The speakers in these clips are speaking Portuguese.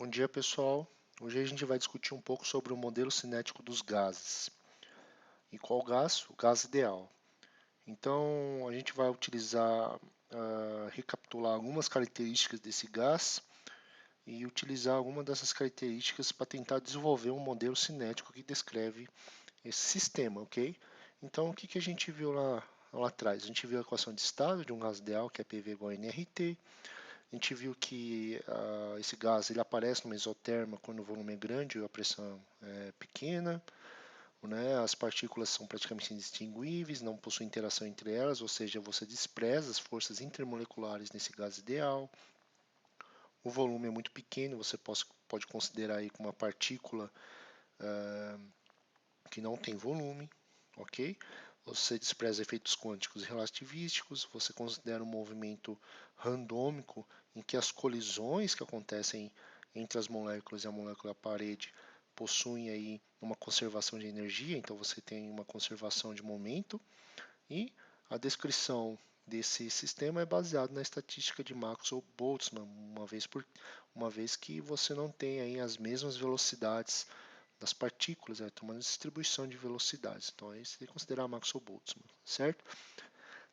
Bom dia, pessoal. Hoje a gente vai discutir um pouco sobre o modelo cinético dos gases. E qual gás? O gás ideal. Então, a gente vai utilizar, recapitular algumas características desse gás e utilizar algumas dessas características para tentar desenvolver um modelo cinético que descreve esse sistema, ok? Então, o que que a gente viu lá atrás? A gente viu a equação de estado de um gás ideal, que é PV igual a nRT. A gente viu que esse gás ele aparece no mesoterma quando o volume é grande e a pressão é pequena, né? As partículas são praticamente indistinguíveis, não possuem interação entre elas, ou seja, você despreza as forças intermoleculares nesse gás ideal. O volume é muito pequeno, você pode considerar aí como uma partícula que não tem volume, ok? Você despreza efeitos quânticos e relativísticos, você considera um movimento randômico em que as colisões que acontecem entre as moléculas e a molécula parede possuem aí uma conservação de energia, então você tem uma conservação de momento e a descrição desse sistema é baseado na estatística de Maxwell-Boltzmann, uma vez que você não tem aí as mesmas velocidades das partículas, tem uma distribuição de velocidades. Então, aí você tem que considerar Maxwell-Boltzmann, certo?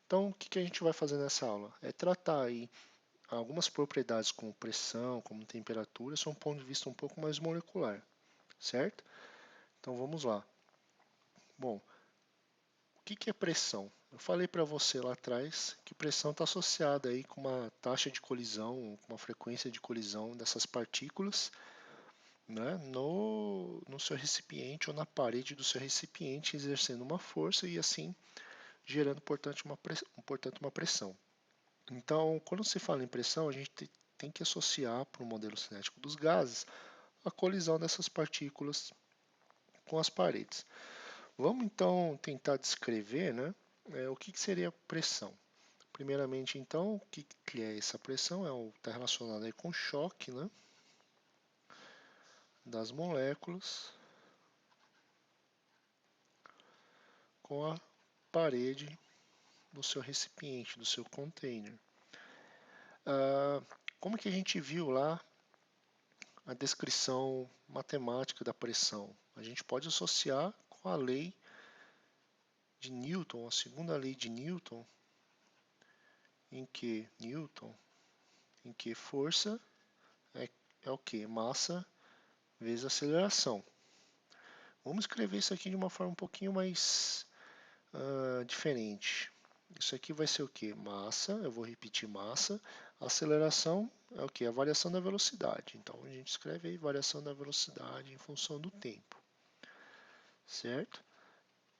Então, o que a gente vai fazer nessa aula? É tratar aí algumas propriedades como pressão, como temperatura, sob um ponto de vista um pouco mais molecular, certo? Então, vamos lá. Bom, o que é pressão? Eu falei para você lá atrás que pressão está associada aí com uma taxa de colisão, com uma frequência de colisão dessas partículas, né, no seu recipiente ou na parede do seu recipiente, exercendo uma força e assim gerando, portanto, uma pressão. Então, quando se fala em pressão, a gente tem que associar para o modelo cinético dos gases a colisão dessas partículas com as paredes. Vamos então tentar descrever, né, o que seria pressão. Primeiramente, então, o que é essa pressão? Está relacionado aí com o choque, né, das moléculas com a parede do seu recipiente, do seu container. Como que a gente viu lá a descrição matemática da pressão? A gente pode associar com a lei de Newton, a segunda lei de Newton, em que força é o que? Massa vezes aceleração. Vamos escrever isso aqui de uma forma um pouquinho mais diferente. Isso aqui vai ser o que? Massa, eu vou repetir massa. Aceleração é o que? A variação da velocidade. Então a gente escreve aí variação da velocidade em função do tempo. Certo?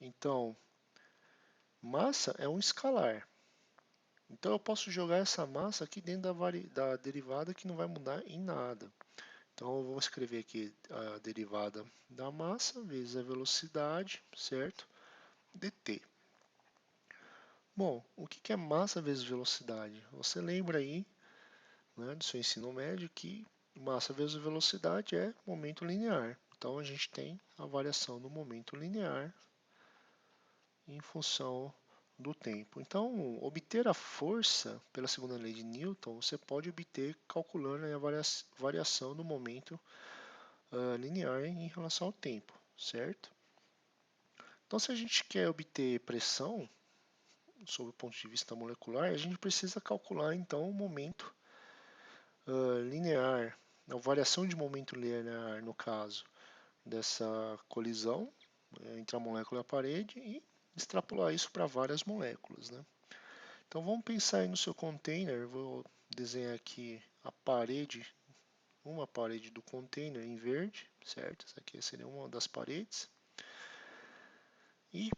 Então, massa é um escalar. Então eu posso jogar essa massa aqui dentro da derivada que não vai mudar em nada. Então eu vou escrever aqui a derivada da massa vezes a velocidade, certo? dt. Bom, o que é massa vezes velocidade? Você lembra aí, né, do seu ensino médio que massa vezes velocidade é momento linear. Então a gente tem a variação do momento linear em função do tempo. Então, obter a força pela segunda lei de Newton, você pode obter calculando a variação do momento linear em relação ao tempo, certo? Então, se a gente quer obter pressão, sob o ponto de vista molecular, a gente precisa calcular então o momento linear, a variação de momento linear no caso dessa colisão entre a molécula e a parede e extrapolar isso para várias moléculas, né? Então vamos pensar aí no seu container, vou desenhar aqui a parede, uma parede do container em verde, certo? Essa aqui seria uma das paredes. E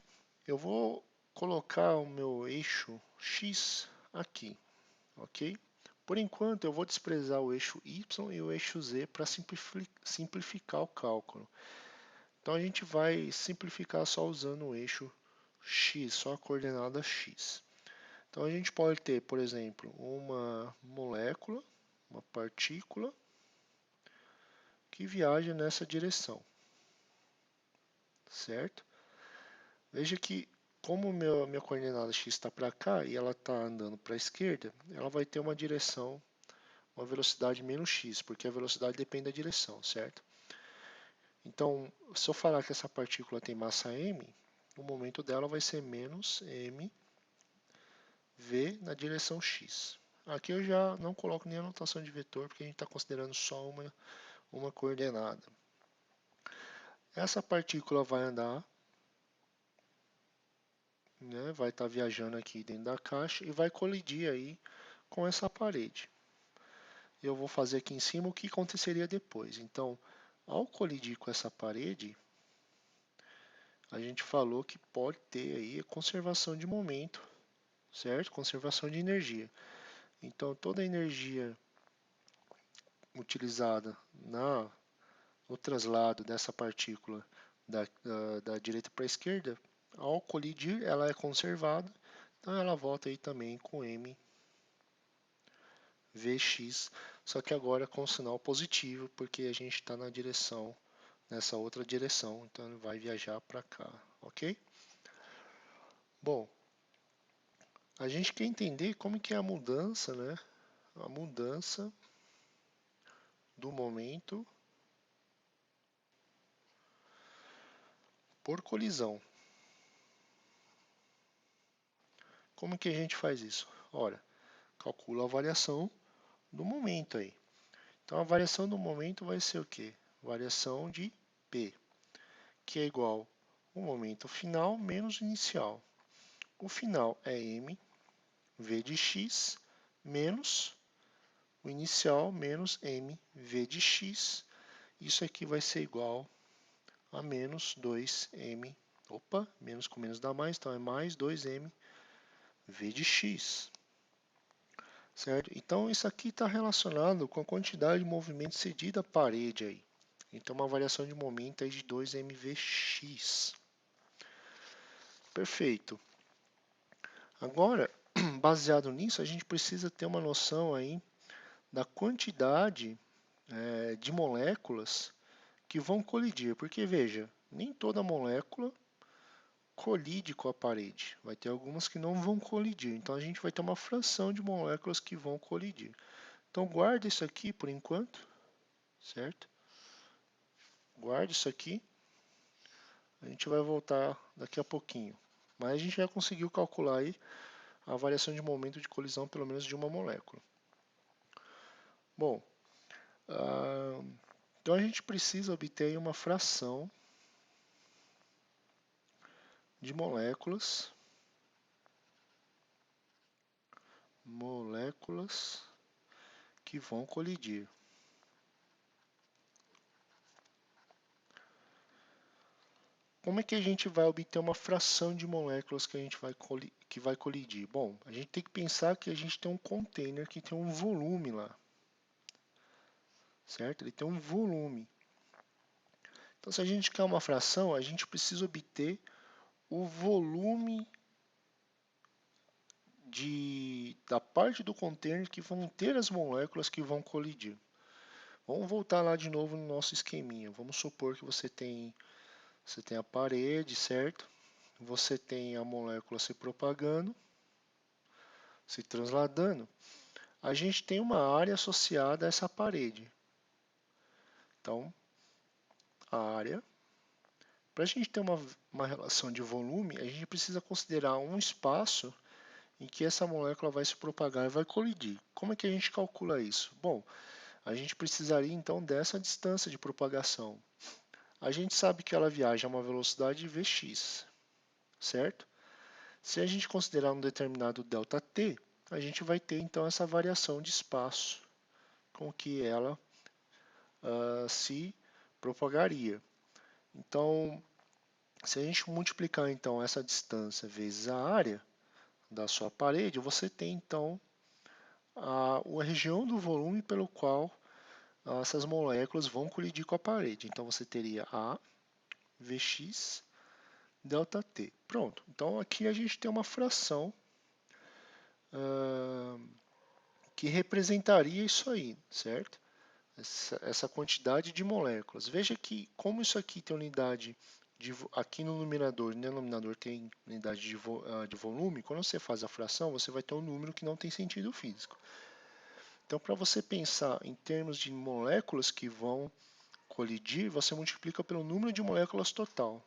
eu vou colocar o meu eixo X aqui, ok? Por enquanto eu vou desprezar o eixo Y e o eixo Z para simplificar o cálculo. Então a gente vai simplificar só usando o eixo X, só a coordenada X. Então a gente pode ter, por exemplo, uma molécula, uma partícula, que viaja nessa direção, certo? Veja que como minha coordenada x está para cá e ela está andando para a esquerda, ela vai ter uma uma velocidade menos x, porque a velocidade depende da direção, certo? Então, se eu falar que essa partícula tem massa m, o momento dela vai ser menos m v na direção x. Aqui eu já não coloco nem a notação de vetor, porque a gente está considerando só uma coordenada. Essa partícula vai andar, né, vai estar viajando aqui dentro da caixa e vai colidir aí com essa parede. Eu vou fazer aqui em cima o que aconteceria depois. Então, ao colidir com essa parede, a gente falou que pode ter aí a conservação de momento, certo? Conservação de energia. Então, toda a energia utilizada no traslado dessa partícula da direita para a esquerda, ao colidir, ela é conservada, então ela volta aí também com m Vx, só que agora com sinal positivo, porque a gente está na direção, nessa outra direção, então ele vai viajar para cá, ok? Bom, a gente quer entender como que é a mudança, né? A mudança do momento por colisão. Como que a gente faz isso? Ora, calcula a variação do momento aí. Então a variação do momento vai ser o quê? Variação de P, que é igual ao momento final menos o inicial. O final é m v de x menos o inicial menos m v de x. Isso aqui vai ser igual a menos 2m. Opa, menos com menos dá mais, então é mais 2m v de x. Certo? Então isso aqui está relacionado com a quantidade de movimento cedido à parede aí. Então uma variação de momento aí de 2mvx. Perfeito. Agora, baseado nisso, a gente precisa ter uma noção aí da quantidade de moléculas que vão colidir. Porque, veja, nem toda molécula colide com a parede. Vai ter algumas que não vão colidir. Então, a gente vai ter uma fração de moléculas que vão colidir. Então, guarda isso aqui por enquanto, certo? Guarda isso aqui. A gente vai voltar daqui a pouquinho. Mas a gente já conseguiu calcular aí a variação de momento de colisão, pelo menos de uma molécula. Bom, então a gente precisa obter uma fração de moléculas que vão colidir. Como é que a gente vai obter uma fração de moléculas que vai colidir? Bom, a gente tem que pensar que a gente tem um container que tem um volume lá, certo? Ele tem um volume. Então, se a gente quer uma fração, a gente precisa obter o volume da parte do container que vão ter as moléculas que vão colidir. Vamos voltar lá de novo no nosso esqueminha. Vamos supor que você tem a parede, certo? Você tem a molécula se propagando, se transladando. A gente tem uma área associada a essa parede. Então, a área. Para a gente ter uma relação de volume, a gente precisa considerar um espaço em que essa molécula vai se propagar e vai colidir. Como é que a gente calcula isso? Bom, a gente precisaria então dessa distância de propagação. A gente sabe que ela viaja a uma velocidade Vx, certo? Se a gente considerar um determinado ΔT, a gente vai ter então essa variação de espaço com que ela se propagaria. Então, se a gente multiplicar então essa distância vezes a área da sua parede, você tem então a região do volume pelo qual essas moléculas vão colidir com a parede. Então você teria A, Vx, ΔT. Pronto. Então aqui a gente tem uma fração que representaria isso aí, certo? Essa quantidade de moléculas. Veja que como isso aqui tem unidade aqui no numerador e no denominador tem unidade de volume, quando você faz a fração, você vai ter um número que não tem sentido físico. Então, para você pensar em termos de moléculas que vão colidir, você multiplica pelo número de moléculas total.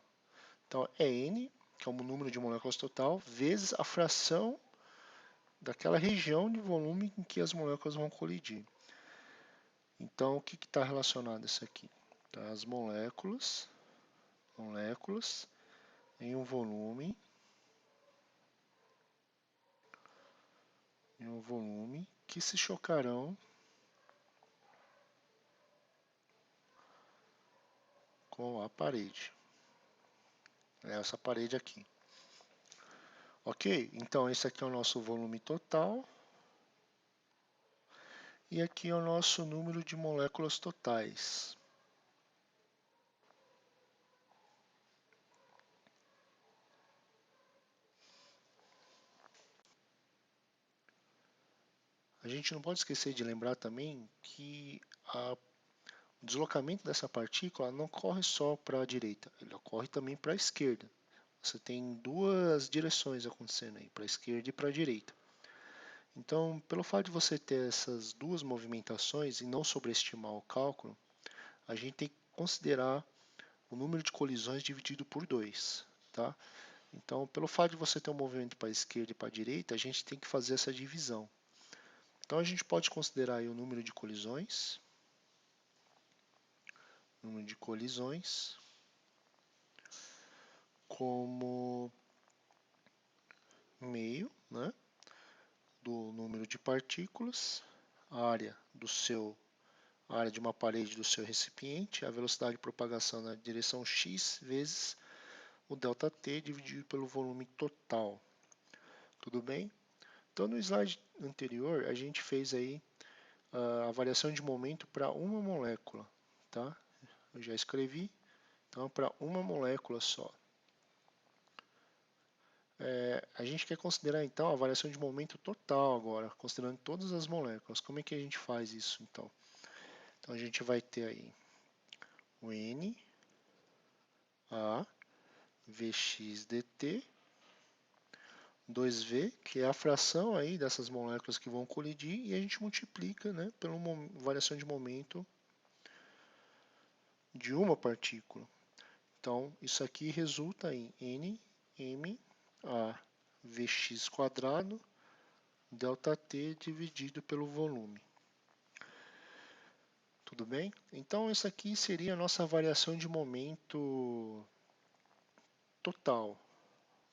Então, é N, que é o número de moléculas total, vezes a fração daquela região de volume em que as moléculas vão colidir. Então, o que está relacionado a isso aqui? Tá, as moléculas em um volume que se chocarão com a parede. É essa parede aqui. Ok? Então, esse aqui é o nosso volume total. E aqui é o nosso número de moléculas totais. A gente não pode esquecer de lembrar também que o deslocamento dessa partícula não ocorre só para a direita, ele ocorre também para a esquerda. Você tem duas direções acontecendo aí, para a esquerda e para a direita. Então, pelo fato de você ter essas duas movimentações e não sobreestimar o cálculo, a gente tem que considerar o número de colisões dividido por 2. Tá? Então, pelo fato de você ter um movimento para a esquerda e para a direita, a gente tem que fazer essa divisão. Então, a gente pode considerar aí o número de colisões como meio, né, do número de partículas, a área de uma parede do seu recipiente, a velocidade de propagação na direção x vezes o ΔT dividido pelo volume total. Tudo bem? Então, no slide anterior, a gente fez aí a variação de momento para uma molécula. Tá? Eu já escrevi. Então, para uma molécula só. A gente quer considerar, então, a variação de momento total agora, considerando todas as moléculas. Como é que a gente faz isso, então? Então, a gente vai ter aí o N, A, Vx dt, 2V, que é a fração aí dessas moléculas que vão colidir, e a gente multiplica, né, pela variação de momento de uma partícula. Então, isso aqui resulta em N, M, A, Vx quadrado, ΔT dividido pelo volume. Tudo bem? Então, isso aqui seria a nossa variação de momento total,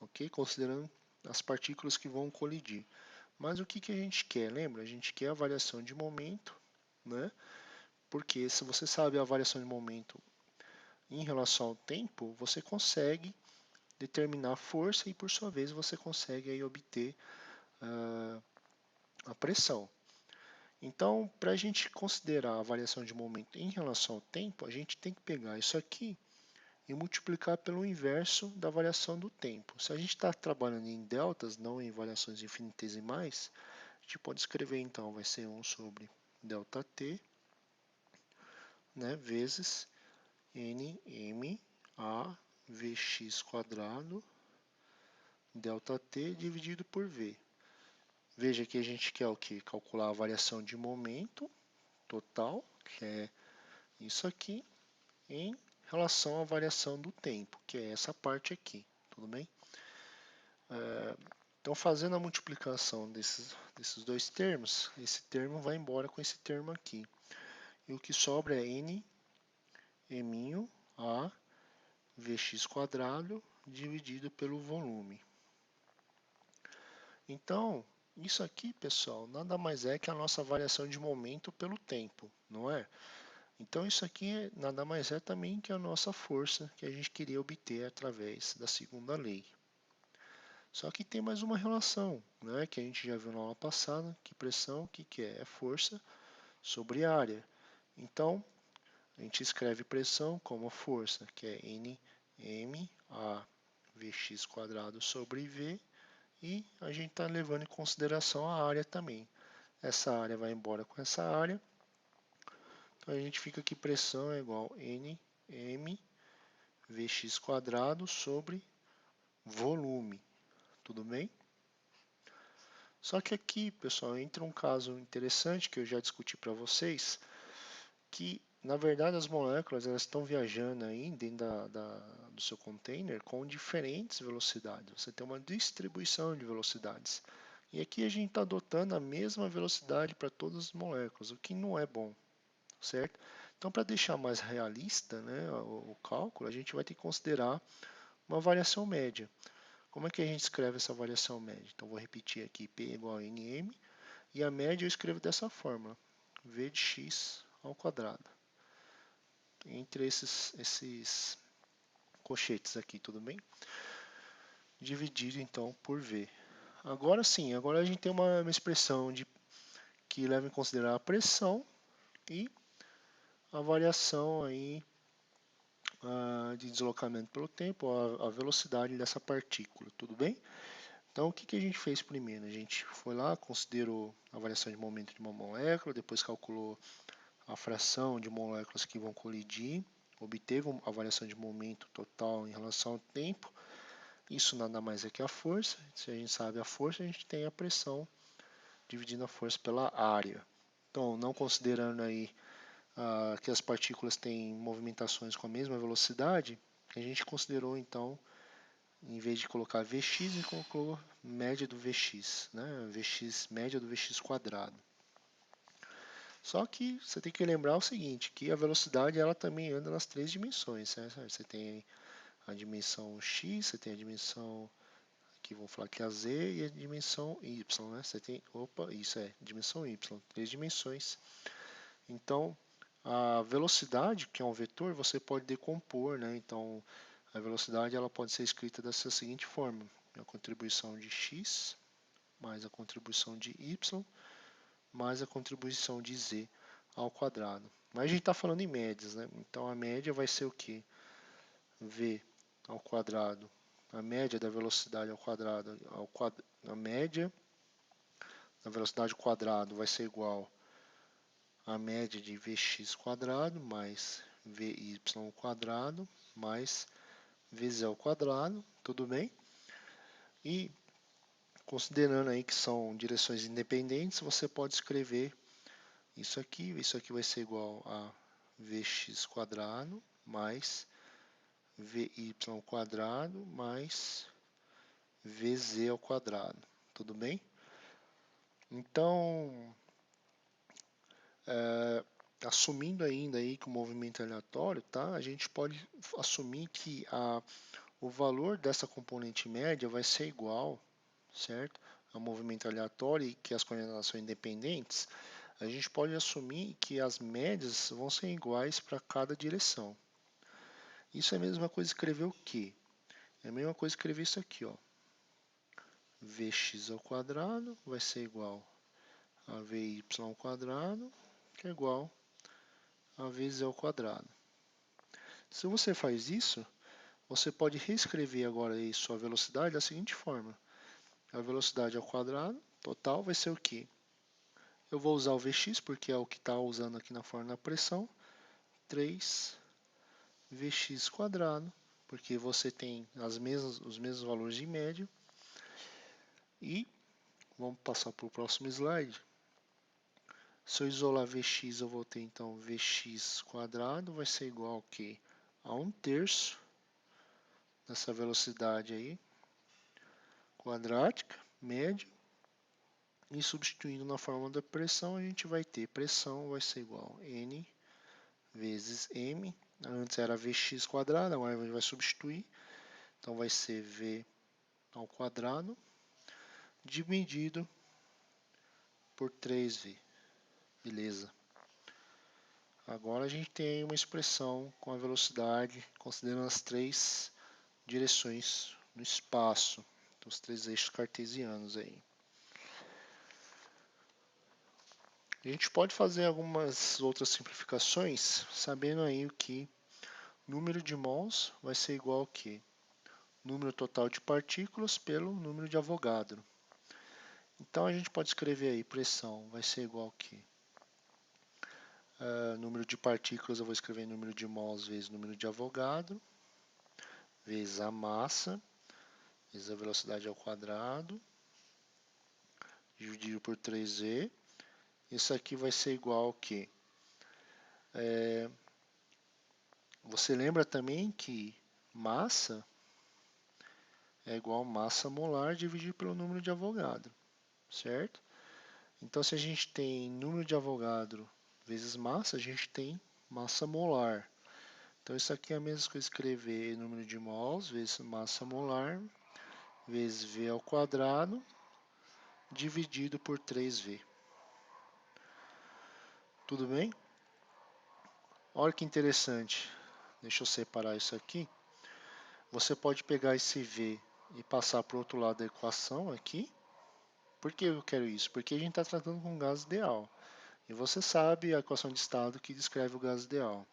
ok? Considerando as partículas que vão colidir. Mas o que a gente quer? Lembra? A gente quer a variação de momento, né? Porque se você sabe a variação de momento em relação ao tempo, você consegue determinar a força e, por sua vez, você consegue aí obter a pressão. Então, para a gente considerar a variação de momento em relação ao tempo, a gente tem que pegar isso aqui e multiplicar pelo inverso da variação do tempo. Se a gente está trabalhando em deltas, não em variações infinitesimais, a gente pode escrever então, vai ser 1 sobre ΔT, né, vezes nm a vx quadrado ΔT dividido por v. Veja que a gente quer o que? Calcular a variação de momento total, que é isso aqui, em relação à variação do tempo, que é essa parte aqui, tudo bem? Então, fazendo a multiplicação desses dois termos, esse termo vai embora com esse termo aqui. E o que sobra é n m a vx quadrado dividido pelo volume. Então, isso aqui, pessoal, nada mais é que a nossa variação de momento pelo tempo, não é? Então, isso aqui nada mais é também que a nossa força que a gente queria obter através da segunda lei. Só que tem mais uma relação, né, que a gente já viu na aula passada, que pressão, o que é? É força sobre área. Então, a gente escreve pressão como força, que é Nm a Vx quadrado sobre V, e a gente está levando em consideração a área também. Essa área vai embora com essa área, então a gente fica que pressão é igual a Nm Vx quadrado sobre volume. Tudo bem? Só que aqui, pessoal, entra um caso interessante que eu já discuti para vocês, que na verdade as moléculas elas estão viajando aí dentro do seu container com diferentes velocidades. Você tem uma distribuição de velocidades. E aqui a gente está adotando a mesma velocidade para todas as moléculas, o que não é bom, certo? Então, para deixar mais realista, né, o cálculo, a gente vai ter que considerar uma variação média. Como é que a gente escreve essa variação média? Então, vou repetir aqui, P igual a NM, e a média eu escrevo dessa forma, V de x ao quadrado. Entre esses colchetes aqui, tudo bem? Dividido, então, por V. Agora sim, agora a gente tem uma expressão que leva em consideração a pressão e a variação aí, de deslocamento pelo tempo, a velocidade dessa partícula, tudo bem? Então, o que a gente fez primeiro? A gente foi lá, considerou a variação de momento de uma molécula, depois calculou a fração de moléculas que vão colidir, obteve a variação de momento total em relação ao tempo. Isso nada mais é que a força. Se a gente sabe a força, a gente tem a pressão dividindo a força pela área. Então, não considerando aí que as partículas têm movimentações com a mesma velocidade, a gente considerou então, em vez de colocar Vx, a gente colocou média do Vx, né? Vx média do Vx quadrado. Só que você tem que lembrar o seguinte, que a velocidade ela também anda nas três dimensões, né? Você tem a dimensão x, você tem a dimensão, aqui vamos falar que é a z, e a dimensão y, né? Você tem, opa, isso é, dimensão y, três dimensões. Então, a velocidade, que é um vetor, você pode decompor, né? Então, a velocidade ela pode ser escrita dessa seguinte forma: a contribuição de x mais a contribuição de y mais a contribuição de z ao quadrado. Mas a gente está falando em médias, né? Então, a média vai ser o quê? V ao quadrado, a média da velocidade ao quadrado, a média da velocidade ao quadrado vai ser igual a média de Vx quadrado mais Vy quadrado mais Vz ao quadrado, tudo bem? E considerando aí que são direções independentes, você pode escrever isso aqui vai ser igual a Vx quadrado mais Vy quadrado mais Vz ao quadrado, tudo bem? Então, assumindo ainda aí que o movimento é aleatório, tá? A gente pode assumir que o valor dessa componente média vai ser igual, certo? Ao movimento aleatório e que as coordenadas são independentes. A gente pode assumir que as médias vão ser iguais para cada direção. Isso é a mesma coisa escrever o quê? É a mesma coisa escrever isso aqui, ó. Vx ao quadrado vai ser igual a Vy ao quadrado, que é igual a Vz ao quadrado. Se você faz isso, você pode reescrever agora aí sua velocidade da seguinte forma. A velocidade ao quadrado total vai ser o quê? Eu vou usar o Vx porque é o que está usando aqui na forma da pressão. 3 Vx quadrado, porque você tem os mesmos valores de média. E vamos passar para o próximo slide. Se eu isolar Vx, eu vou ter então Vx quadrado vai ser igual ao quê? A 1/3 dessa velocidade aí, quadrática, média. E substituindo na forma da pressão, a gente vai ter pressão vai ser igual a N vezes M. Antes era Vx quadrado, agora a gente vai substituir. Então vai ser V ao quadrado dividido por 3V. Beleza. Agora a gente tem uma expressão com a velocidade, considerando as três direções no espaço, então, os três eixos cartesianos aí. A gente pode fazer algumas outras simplificações, sabendo aí o que número de mols vai ser igual ao que? Número total de partículas pelo número de Avogadro. Então a gente pode escrever aí, pressão vai ser igual ao que? Número de partículas eu vou escrever número de mols vezes número de Avogadro, vezes a massa, vezes a velocidade ao quadrado, dividido por 3V. Isso aqui vai ser igual ao quê? Você lembra também que massa é igual a massa molar dividido pelo número de Avogadro, certo? Então, se a gente tem número de Avogadro vezes massa, a gente tem massa molar. Então, isso aqui é a mesma coisa que escrever número de mols vezes massa molar vezes V ao quadrado dividido por 3V. Tudo bem? Olha que interessante. Deixa eu separar isso aqui. Você pode pegar esse V e passar para o outro lado da equação aqui. Por que eu quero isso? Porque a gente está tratando com gás ideal. E você sabe a equação de estado que descreve o gás ideal.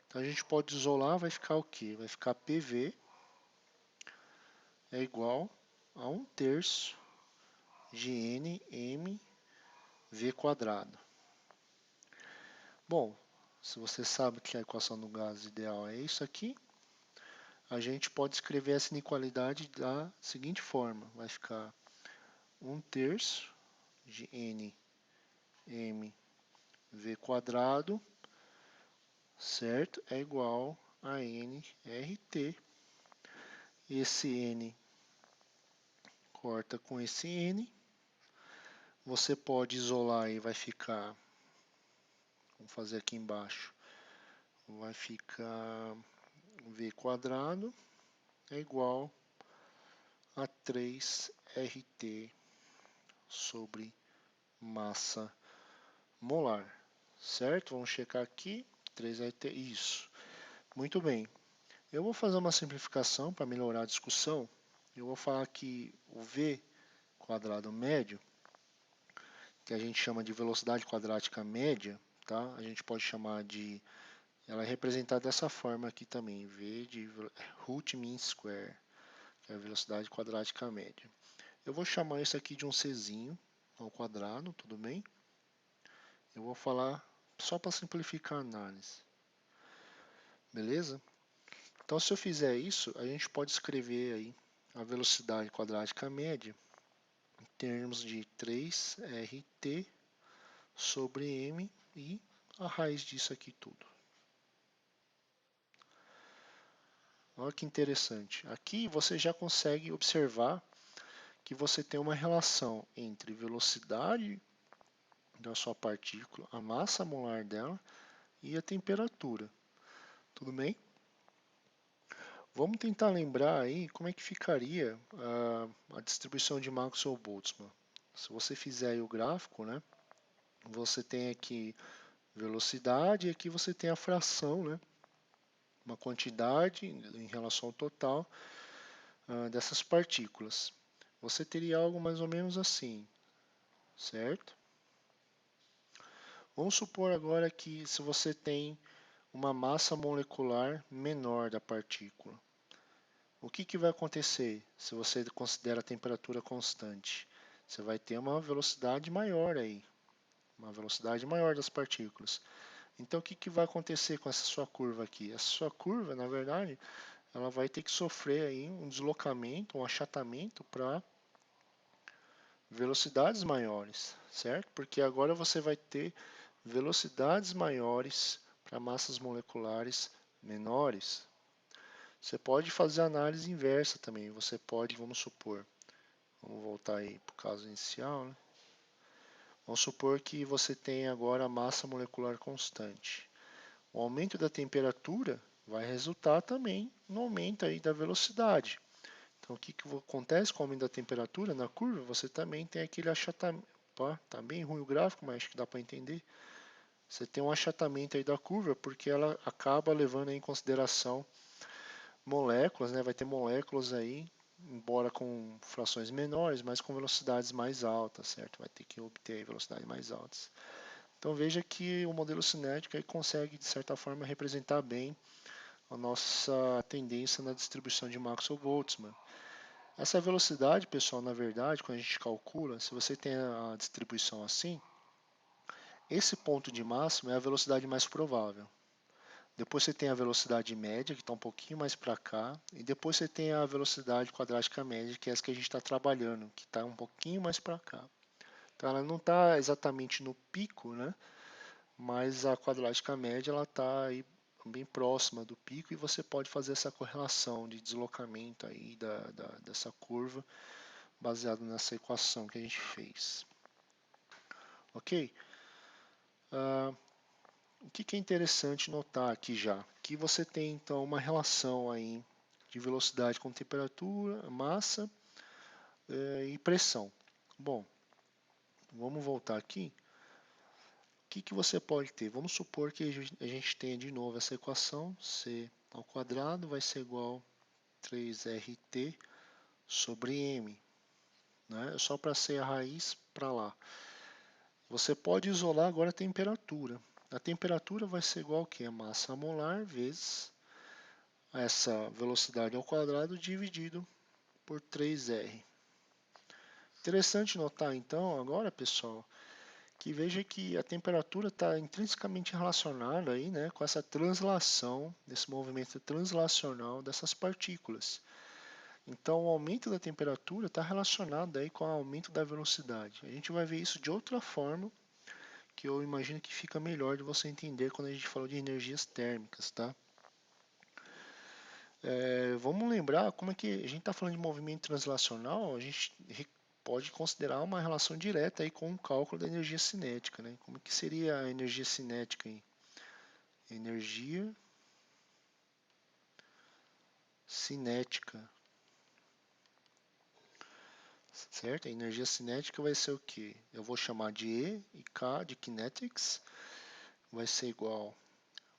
Então a gente pode isolar, vai ficar o quê? Vai ficar PV é igual a 1/3 de NmV². Bom, se você sabe que a equação do gás ideal é isso aqui, a gente pode escrever essa inequalidade da seguinte forma. Vai ficar 1/3 de NmV², certo? É igual a nRT. Esse N corta com esse N. Você pode isolar e vai ficar, vamos fazer aqui embaixo, vai ficar V² é igual a 3RT sobre massa molar, certo? Vamos checar aqui, 3RT, isso. Muito bem. Eu vou fazer uma simplificação para melhorar a discussão. Eu vou falar que o V² médio, que a gente chama de velocidade quadrática média, tá? A gente pode chamar de, ela é representada dessa forma aqui também, V de root mean square, que é a velocidade quadrática média. Eu vou chamar isso aqui de um Czinho ao quadrado, tudo bem? Eu vou falar só para simplificar a análise. Beleza? Então, se eu fizer isso, a gente pode escrever aí a velocidade quadrática média em termos de 3RT sobre M e a raiz disso aqui tudo. Olha que interessante. Aqui você já consegue observar que você tem uma relação entre velocidade da sua partícula, a massa molar dela e a temperatura. Tudo bem? Vamos tentar lembrar aí como é que ficaria a distribuição de Maxwell-Boltzmann. Se você fizer aí o gráfico, né, você tem aqui velocidade e aqui você tem a fração, né, uma quantidade em relação ao total dessas partículas. Você teria algo mais ou menos assim, certo? Vamos supor agora que se você tem uma massa molecular menor da partícula. O que vai acontecer se você considera a temperatura constante? Você vai ter uma velocidade maior aí, uma velocidade maior das partículas. Então o que vai acontecer com essa sua curva aqui? Essa sua curva, na verdade, ela vai ter que sofrer aí um deslocamento, um achatamento para velocidades maiores, certo? Porque agora você vai ter velocidades maiores para massas moleculares menores. Você pode fazer análise inversa também. Você pode, vamos supor, vamos voltar aí para o caso inicial, né? Vamos supor que você tem agora a massa molecular constante. O aumento da temperatura vai resultar também no aumento aí da velocidade. Então, o que acontece com o aumento da temperatura na curva? Você também tem aquele achatamento. Tá bem ruim o gráfico, mas acho que dá para entender. Você tem um achatamento aí da curva, porque ela acaba levando em consideração moléculas, né? Vai ter moléculas aí, embora com frações menores, mas com velocidades mais altas, certo? Vai ter que obter velocidades mais altas. Então veja que o modelo cinético aí consegue, de certa forma, representar bem a nossa tendência na distribuição de Maxwell-Boltzmann. Essa velocidade, pessoal, na verdade, quando a gente calcula, se você tem a distribuição assim, esse ponto de máximo é a velocidade mais provável. Depois você tem a velocidade média, que está um pouquinho mais para cá, e depois você tem a velocidade quadrática média, que é essa que a gente está trabalhando, que está um pouquinho mais para cá. Então, ela não está exatamente no pico, né? Mas a quadrática média ela está aí bem próxima do pico e você pode fazer essa correlação de deslocamento aí dessa curva baseado nessa equação que a gente fez. Ok? O que é interessante notar aqui já? Que você tem então uma relação aí de velocidade com temperatura, massa e pressão. Bom, vamos voltar aqui. O que você pode ter? Vamos supor que a gente tenha de novo essa equação, c ao quadrado vai ser igual a 3RT sobre m, né? Só para ser a raiz para lá. Você pode isolar agora a temperatura. A temperatura vai ser igual ao que? A massa molar vezes essa velocidade ao quadrado dividido por 3R. Interessante notar então agora, pessoal, que veja que a temperatura está intrinsecamente relacionada aí, né, com essa translação, desse movimento translacional dessas partículas. Então, o aumento da temperatura está relacionado aí com o aumento da velocidade. A gente vai ver isso de outra forma, que eu imagino que fica melhor de você entender quando a gente fala de energias térmicas, tá? Vamos lembrar como é que a gente está falando de movimento translacional, a gente pode considerar uma relação direta aí com o cálculo da energia cinética, né? Como que seria a energia cinética aí? Energia cinética, certo? A energia cinética vai ser o que? Eu vou chamar de E e K de kinetics, vai ser igual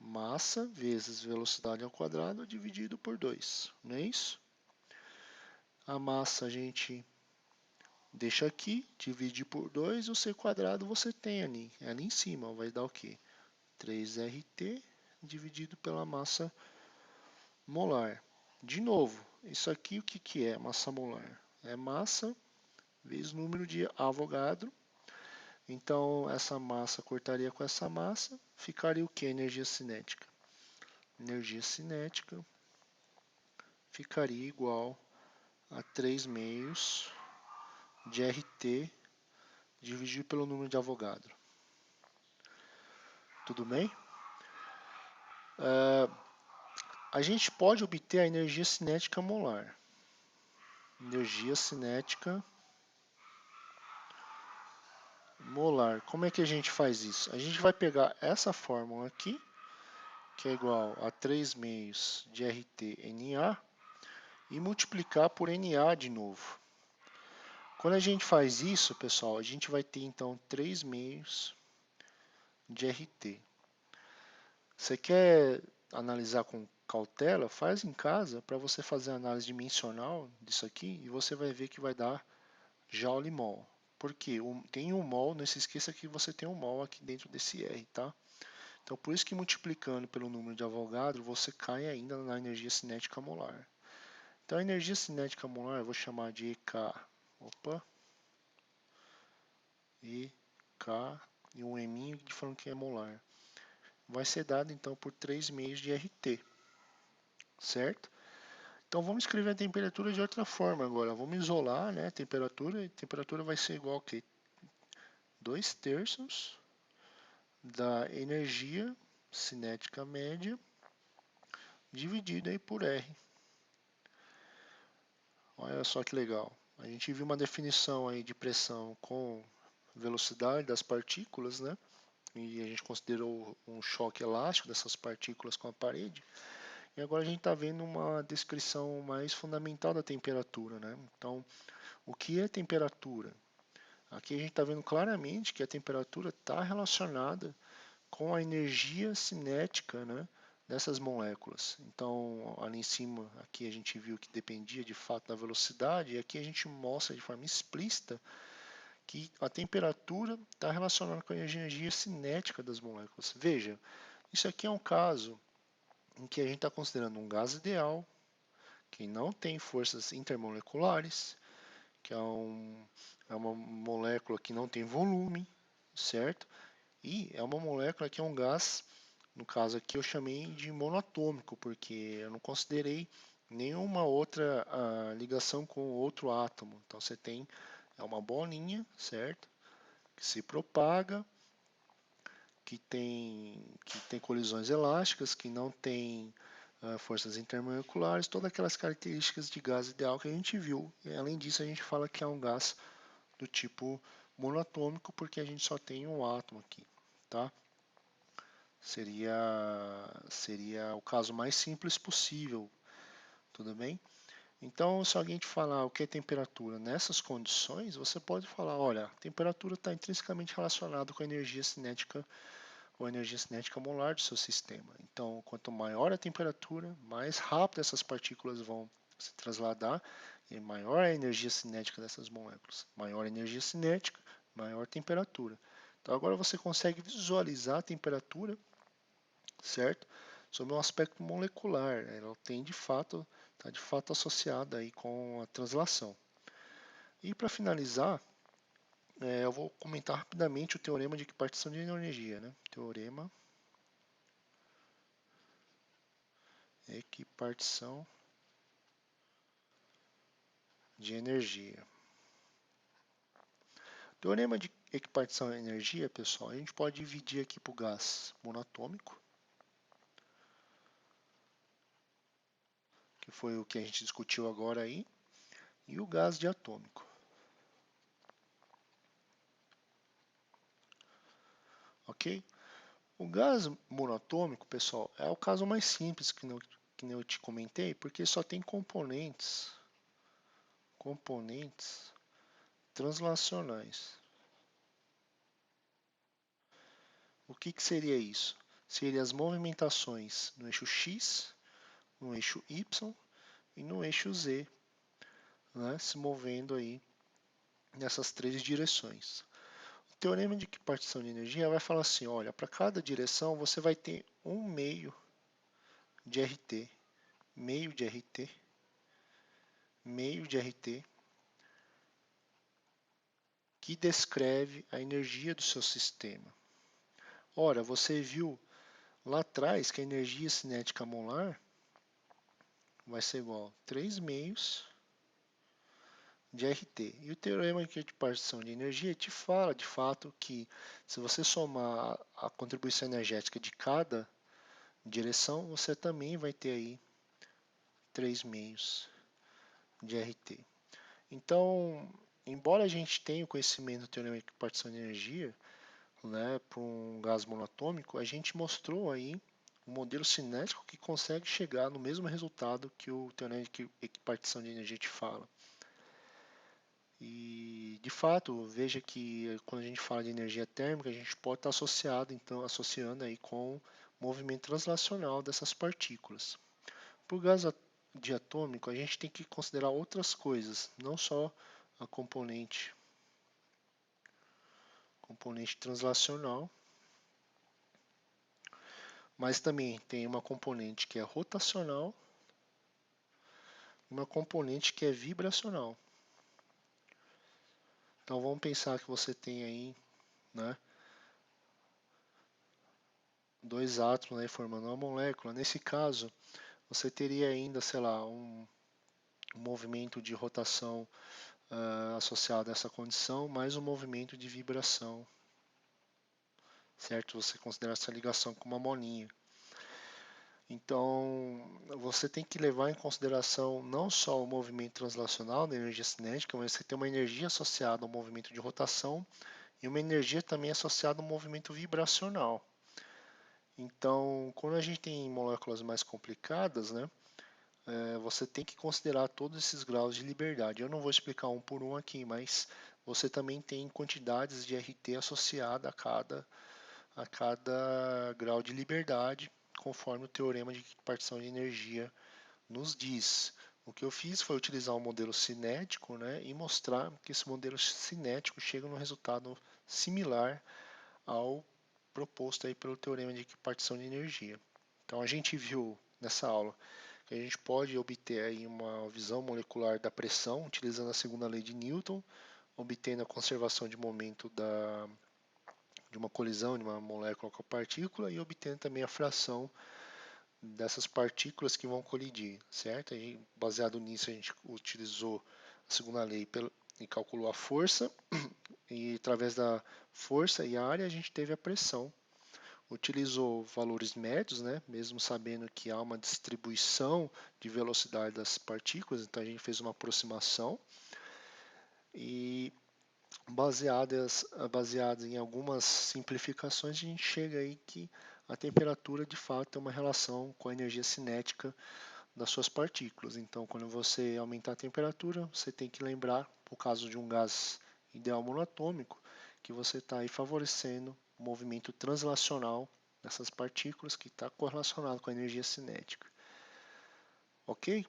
massa vezes velocidade ao quadrado dividido por 2, não é isso? A massa a gente deixa aqui, divide por 2, o c quadrado você tem ali em cima, vai dar o quê? 3RT dividido pela massa molar. De novo, isso aqui o que é massa molar? É massa vezes número de Avogadro. Então, essa massa cortaria com essa massa, ficaria o que? Energia cinética. Energia cinética ficaria igual a 3 meios de RT dividido pelo número de Avogadro. Tudo bem? A gente pode obter a energia cinética molar. Energia cinética molar. Como é que a gente faz isso? A gente vai pegar essa fórmula aqui, que é igual a 3 meios de RT-NA, e multiplicar por NA de novo. Quando a gente faz isso, pessoal, a gente vai ter então 3 meios de RT. Você quer analisar com cautela? Faz em casa para você fazer a análise dimensional disso aqui e você vai ver que vai dar Joule-mol. Por quê? Tem um mol, não se esqueça que você tem um mol aqui dentro desse R, tá? Então, por isso que multiplicando pelo número de Avogadro, você cai ainda na energia cinética molar. Então, a energia cinética molar eu vou chamar de EK. Opa. EK e um eminho de falando que é molar. Vai ser dado, então, por 3 meios de RT. Certo? Então, vamos escrever a temperatura de outra forma agora. Vamos isolar, né, a temperatura. A temperatura vai ser igual a quê? 2/3 da energia cinética média dividido aí por R. Olha só que legal. A gente viu uma definição aí de pressão com velocidade das partículas, né? E a gente considerou um choque elástico dessas partículas com a parede. E agora a gente está vendo uma descrição mais fundamental da temperatura, né? Então, o que é temperatura? Aqui a gente está vendo claramente que a temperatura está relacionada com a energia cinética, né, dessas moléculas. Então, ali em cima, aqui a gente viu que dependia de fato da velocidade, e aqui a gente mostra de forma explícita que a temperatura está relacionada com a energia cinética das moléculas. Veja, isso aqui é um caso em que a gente está considerando um gás ideal, que não tem forças intermoleculares, que é uma molécula que não tem volume, certo? E é uma molécula que é um gás, no caso aqui eu chamei de monatômico, porque eu não considerei nenhuma outra ligação com outro átomo. Então você tem uma bolinha, certo? que se propaga, que tem colisões elásticas, que não tem forças intermoleculares, todas aquelas características de gás ideal que a gente viu. E, além disso, a gente fala que é um gás do tipo monoatômico, porque a gente só tem um átomo aqui, tá? Seria o caso mais simples possível, tudo bem? Então, se alguém te falar o que é temperatura nessas condições, você pode falar, olha, a temperatura está intrinsecamente relacionada com a energia cinética ou a energia cinética molar do seu sistema. Então, quanto maior a temperatura, mais rápido essas partículas vão se trasladar e maior a energia cinética dessas moléculas. Maior a energia cinética, maior a temperatura. Então, agora você consegue visualizar a temperatura, certo? Sob um aspecto molecular. Ela tem de fato, está de fato associada aí com a translação. E para finalizar, eu vou comentar rapidamente o teorema de equipartição de energia, né? Teorema equipartição de energia. Teorema de equipartição de energia, pessoal, a gente pode dividir aqui para o gás monatômico, que foi o que a gente discutiu agora aí, e o gás diatômico. Ok? O gás monatômico, pessoal, é o caso mais simples que eu te comentei, porque só tem componentes translacionais. O que seria isso? Seria as movimentações no eixo X, no eixo Y e no eixo Z, né, se movendo aí nessas três direções. O teorema de equipartição de energia vai falar assim, olha, para cada direção você vai ter um meio de RT, meio de RT, meio de RT, que descreve a energia do seu sistema. Ora, você viu lá atrás que a energia cinética molar vai ser igual a 3 meios de RT. E o teorema de equipartição de energia te fala, de fato, que se você somar a contribuição energética de cada direção, você também vai ter aí 3 meios de RT. Então, embora a gente tenha o conhecimento do teorema de equipartição de energia, né, para um gás monatômico, a gente mostrou aí um modelo cinético que consegue chegar no mesmo resultado que o teorema de equipartição de energia te fala. E, de fato, veja que quando a gente fala de energia térmica, a gente pode estar associando aí com o movimento translacional dessas partículas. Para o gás diatômico, a gente tem que considerar outras coisas, não só a componente translacional, mas também tem uma componente que é rotacional e uma componente que é vibracional. Então vamos pensar que você tem aí, né, dois átomos aí formando uma molécula. Nesse caso, você teria ainda, sei lá, um movimento de rotação associado a essa condição, mais um movimento de vibração, certo? Você considera essa ligação como uma molinha. Então, você tem que levar em consideração não só o movimento translacional da energia cinética, mas você tem uma energia associada ao movimento de rotação e uma energia também associada ao movimento vibracional. Então, quando a gente tem moléculas mais complicadas, né, você tem que considerar todos esses graus de liberdade. Eu não vou explicar um por um aqui, mas você também tem quantidades de RT associada a cada grau de liberdade, conforme o teorema de equipartição de energia nos diz. O que eu fiz foi utilizar um modelo cinético, né, e mostrar que esse modelo cinético chega num resultado similar ao proposto aí pelo teorema de equipartição de energia. Então a gente viu nessa aula que a gente pode obter aí uma visão molecular da pressão utilizando a segunda lei de Newton, obtendo a conservação de momento de uma colisão de uma molécula com a partícula e obtendo também a fração dessas partículas que vão colidir, certo? E baseado nisso a gente utilizou a segunda lei e calculou a força, e através da força e área a gente teve a pressão. Utilizou valores médios, né, mesmo sabendo que há uma distribuição de velocidade das partículas, então a gente fez uma aproximação e baseadas em algumas simplificações, a gente chega aí que a temperatura de fato tem uma relação com a energia cinética das suas partículas. Então, quando você aumentar a temperatura, você tem que lembrar, por caso de um gás ideal monatômico, que você está aí favorecendo o movimento translacional dessas partículas que está correlacionado com a energia cinética. Ok?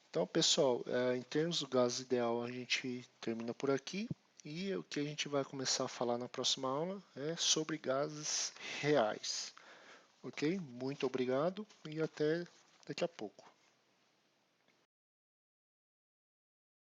Então, pessoal, em termos do gás ideal, a gente termina por aqui. E o que a gente vai começar a falar na próxima aula é sobre gases reais. Ok? Muito obrigado e até daqui a pouco.